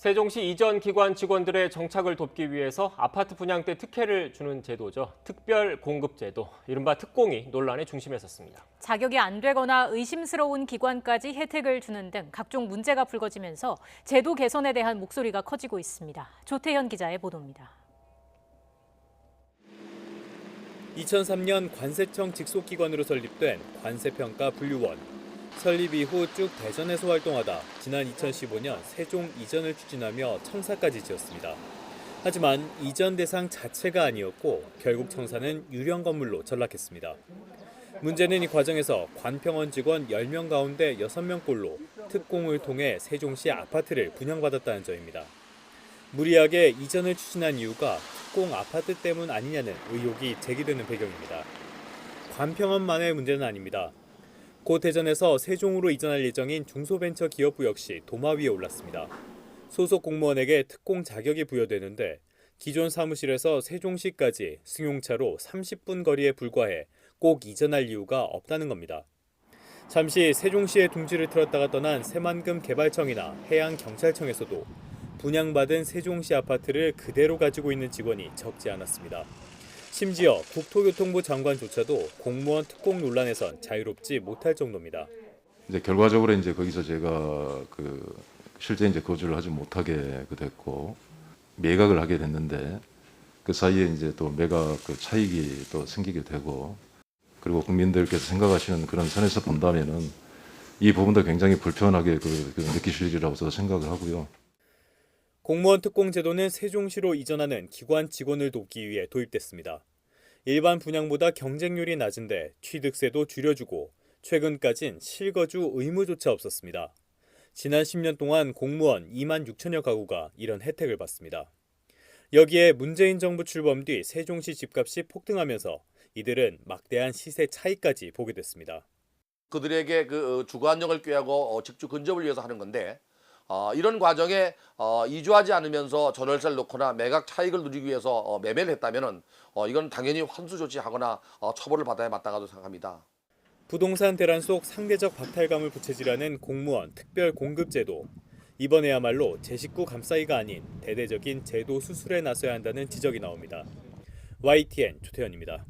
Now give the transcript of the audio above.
세종시 이전 기관 직원들의 정착을 돕기 위해서 아파트 분양 때 특혜를 주는 제도죠. 특별 공급 제도, 이른바 특공이 논란의 중심에 섰습니다. 자격이 안 되거나 의심스러운 기관까지 혜택을 주는 등 각종 문제가 불거지면서 제도 개선에 대한 목소리가 커지고 있습니다. 조태현 기자의 보도입니다. 2003년 관세청 직속기관으로 설립된 관세평가분류원. 설립 이후 쭉 대전에서 활동하다 지난 2015년 세종 이전을 추진하며 청사까지 지었습니다. 하지만 이전 대상 자체가 아니었고 결국 청사는 유령 건물로 전락했습니다. 문제는 이 과정에서 관평원 직원 10명 가운데 6명꼴로 특공을 통해 세종시 아파트를 분양받았다는 점입니다. 무리하게 이전을 추진한 이유가 특공 아파트 때문 아니냐는 의혹이 제기되는 배경입니다. 관평원만의 문제는 아닙니다. 곧 대전에서 세종으로 이전할 예정인 중소벤처기업부 역시 도마 위에 올랐습니다. 소속 공무원에게 특공 자격이 부여되는데 기존 사무실에서 세종시까지 승용차로 30분 거리에 불과해 꼭 이전할 이유가 없다는 겁니다. 잠시 세종시에 둥지를 틀었다가 떠난 새만금 개발청이나 해양경찰청에서도 분양받은 세종시 아파트를 그대로 가지고 있는 직원이 적지 않았습니다. 심지어 국토교통부 장관조차도 공무원 특공 논란에선 자유롭지 못할 정도입니다. 이제 결과적으로 이제 거기서 제가 실제 이제 거주를 하지 못하게 됐고 매각을 하게 됐는데 그 사이에 이제 또 매각 차익이 또 생기게 되고 그리고 국민들께서 생각하시는 그런 선에서 본다면은 이 부분도 굉장히 불편하게 느끼시리라고 저도 생각을 하고요. 공무원 특공 제도는 세종시로 이전하는 기관 직원을 돕기 위해 도입됐습니다. 일반 분양보다 경쟁률이 낮은데 취득세도 줄여주고 최근까진 실거주 의무조차 없었습니다. 지난 10년 동안 공무원 2만 6천여 가구가 이런 혜택을 받습니다. 여기에 문재인 정부 출범 뒤 세종시 집값이 폭등하면서 이들은 막대한 시세 차이까지 보게 됐습니다. 그들에게 그 주거 안정을 꾀하고 직주 근접을 위해서 하는 건데 이런 과정에 이주하지 않으면서 전월세를 놓거나 매각 차익을 누리기 위해서 매매를 했다면 이건 당연히 환수 조치하거나 처벌을 받아야 마땅하다고 생각합니다. 부동산 대란 속 상대적 박탈감을 부채질하는 공무원 특별 공급제도. 이번에야말로 제 식구 감싸기가 아닌 대대적인 제도 수술에 나서야 한다는 지적이 나옵니다. YTN 조태현입니다.